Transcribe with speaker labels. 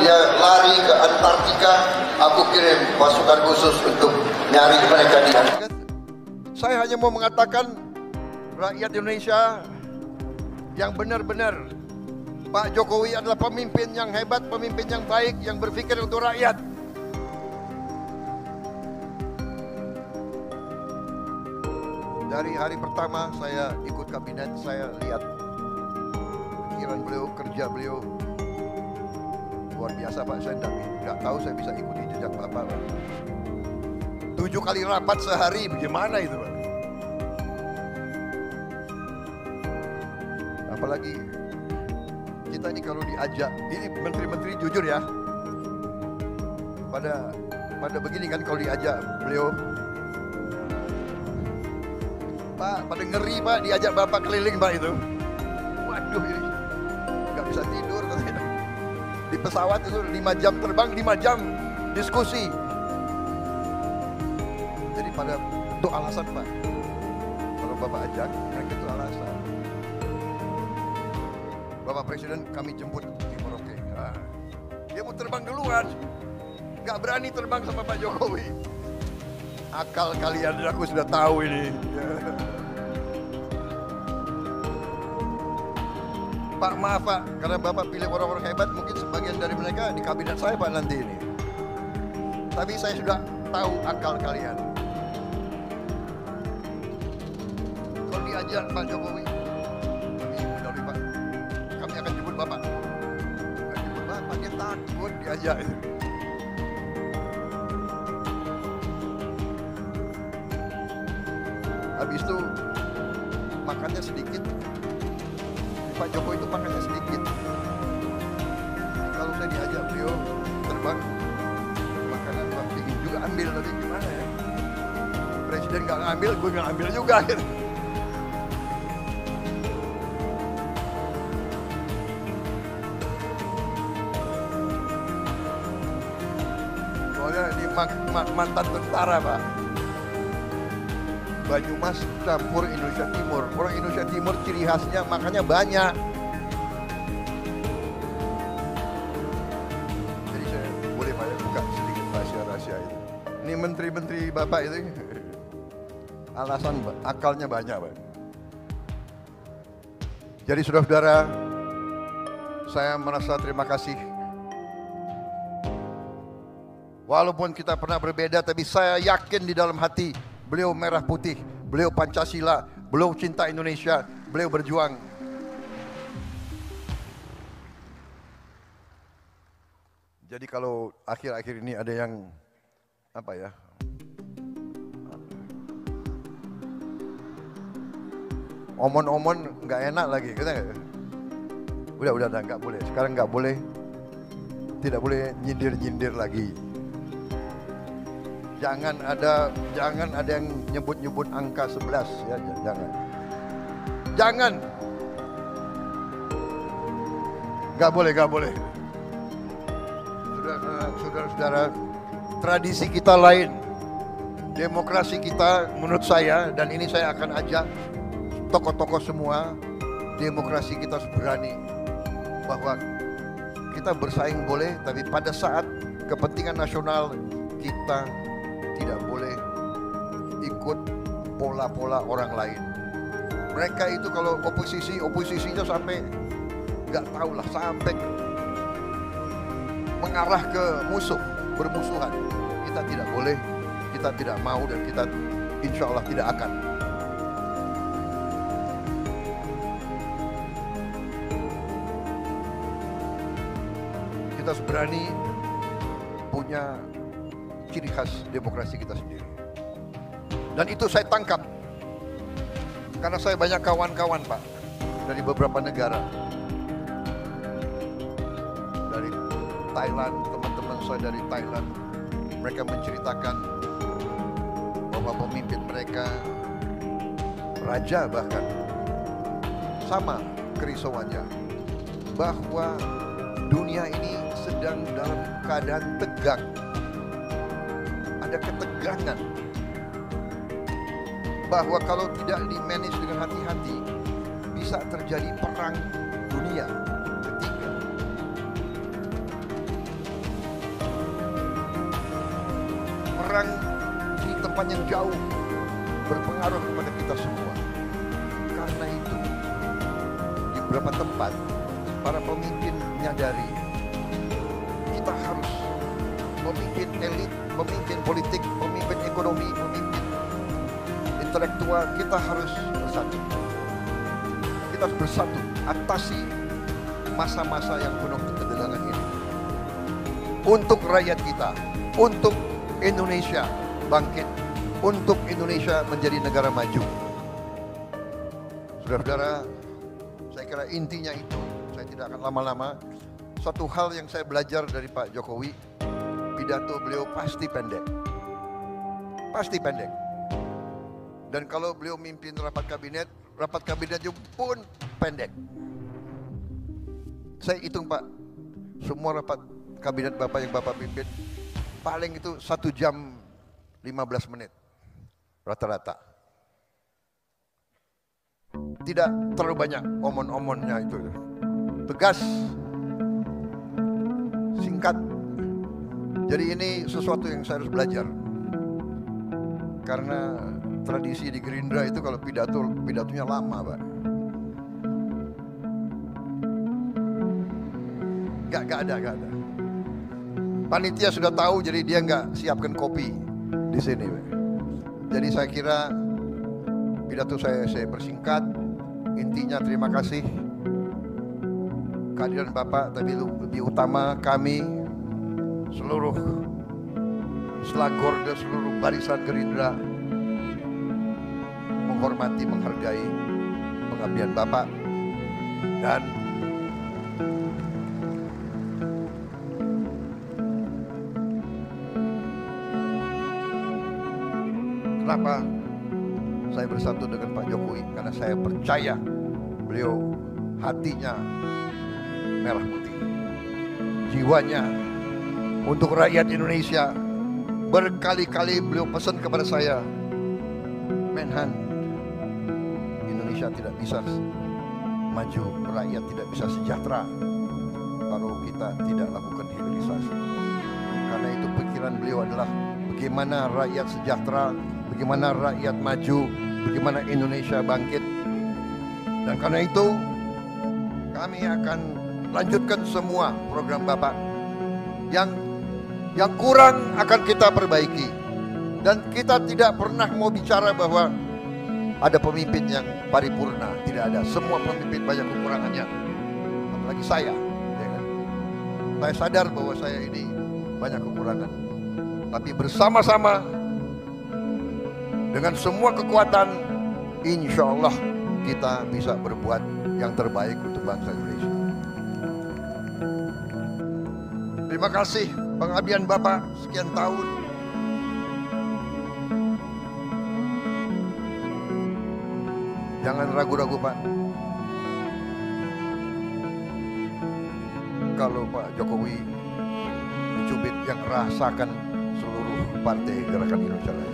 Speaker 1: dia lari ke Antartika, aku kirim pasukan khusus untuk nyari mereka di sana. Saya hanya mau mengatakan rakyat Indonesia yang benar-benar Pak Jokowi adalah pemimpin yang hebat, pemimpin yang baik, yang berpikir untuk rakyat. Dari hari pertama saya ikut kabinet, saya lihat pikiran beliau, kerja beliau luar biasa Pak. Saya nggak tahu saya bisa ikuti jejak Bapak Pak. 7 kali rapat sehari, bagaimana itu Pak? Apalagi kita ini kalau diajak, ini menteri-menteri jujur ya, pada begini kan kalau diajak beliau, Pak, pada ngeri Pak, diajak Bapak keliling Pak itu. Waduh, ini nggak bisa tidur katanya. Di pesawat itu 5 jam terbang, 5 jam diskusi. Jadi pada itu alasan Pak, kalau Bapak ajak, mereka itu alasan. Bapak Presiden kami jemput di Merauke. Nah, dia mau terbang duluan, nggak berani terbang sama Pak Jokowi. Akal kalian aku sudah tahu ini. Pak maaf Pak, karena Bapak pilih orang-orang hebat, mungkin sebagian dari mereka di kabinet saya Pak nanti ini. Tapi saya sudah tahu akal kalian. Kalau diajak Pak Jokowi, kami Pak, kami akan jemput Bapak. Akan jemput Bapak, dia takut diajak. Habis itu makannya sedikit. Pak Jokowi itu makannya sedikit. Jadi kalau saya diajak beliau terbang, makanan Pak ingin juga ambil, tapi gimana ya? Presiden nggak ngambil, gue nggak ambil juga. Soalnya ini mantan tentara Pak. Banyumas campur Indonesia Timur. Orang Indonesia Timur ciri khasnya makanya banyak. Jadi saya boleh Pak ya buka sedikit rahasia-rahasia itu. Ini menteri-menteri Bapak itu alasan akalnya banyak Pak. Jadi saudara-saudara, saya merasa terima kasih. Walaupun kita pernah berbeda, tapi saya yakin di dalam hati beliau merah putih, beliau Pancasila, beliau cinta Indonesia, beliau berjuang. Jadi kalau akhir-akhir ini ada yang apa ya? Omon-omon nggak enak lagi, kita udah nggak boleh. Sekarang nggak boleh, tidak boleh nyindir-nyindir lagi. Jangan ada yang nyebut-nyebut angka 11 ya, jangan. Nggak boleh. Saudara-saudara, tradisi kita lain, demokrasi kita menurut saya, dan ini saya akan ajak tokoh-tokoh semua, demokrasi kita harus berani bahwa kita bersaing boleh, tapi pada saat kepentingan nasional kita tidak boleh ikut pola-pola orang lain. Mereka itu kalau oposisinya sampai nggak tahu lah, sampai mengarah ke bermusuhan. Kita tidak boleh, kita tidak mau, dan kita insya Allah tidak akan. Kita harus berani punya ciri khas demokrasi kita sendiri. Dan itu saya tangkap. Karena saya banyak kawan-kawan Pak, dari beberapa negara. Dari Thailand, teman-teman saya dari Thailand. Mereka menceritakan bahwa pemimpin mereka, raja bahkan, sama kerisauannya. Bahwa dunia ini sedang dalam keadaan tegang. Ada ketegangan, bahwa kalau tidak di-manage dengan hati-hati bisa terjadi perang dunia ketiga. orang di tempat yang jauh berpengaruh kepada kita semua. Karena itu di beberapa tempat para pemimpin menyadari kita harus memimpin elit, memimpin politik, memimpin ekonomi, memimpin intelektual. Kita harus bersatu. Kita harus bersatu atasi masa-masa yang penuh ketegangan ini. Untuk rakyat kita, untuk Indonesia bangkit, untuk Indonesia menjadi negara maju. Saudara-saudara, saya kira intinya itu. Saya tidak akan lama-lama. Satu hal yang saya belajar dari Pak Jokowi, pidato beliau pasti pendek. Pasti pendek. Dan kalau beliau mimpin rapat kabinetnya pun pendek. Saya hitung Pak, semua rapat kabinet Bapak yang Bapak pimpin, paling itu 1 jam 15 menit rata-rata. Tidak terlalu banyak omon-omonnya itu. Tegas, singkat. Jadi ini sesuatu yang saya harus belajar. Karena tradisi di Gerindra itu kalau pidatonya lama, Pak. Gak ada. Panitia sudah tahu, jadi dia nggak siapkan kopi di sini. Jadi saya kira pidato saya persingkat. Intinya terima kasih kehadiran Bapak, tapi lebih utama kami seluruh selagor dan seluruh barisan Gerindra menghormati, menghargai pengabdian Bapak. Dan kenapa saya bersatu dengan Pak Jokowi? Karena saya percaya beliau hatinya merah putih, jiwanya untuk rakyat Indonesia. Berkali-kali beliau pesan kepada saya, Menhan, Indonesia tidak bisa maju, rakyat tidak bisa sejahtera kalau kita tidak lakukan hilirisasi. Karena itu pikiran beliau adalah bagaimana rakyat sejahtera, bagaimana rakyat maju, bagaimana Indonesia bangkit. Dan karena itu kami akan lanjutkan semua program Bapak. Yang kurang akan kita perbaiki. Dan kita tidak pernah mau bicara bahwa ada pemimpin yang paripurna. Tidak ada. Semua pemimpin banyak kekurangannya. Apalagi saya. Ya kan? Saya sadar bahwa saya ini banyak kekurangan. Tapi bersama-sama dengan semua kekuatan, insya Allah kita bisa berbuat yang terbaik untuk bangsa Indonesia. Terima kasih pengabdian Bapak sekian tahun. Jangan ragu-ragu Pak. Kalau Pak Jokowi dicubit, yang rasakan seluruh partai Gerakan Indonesia Raya.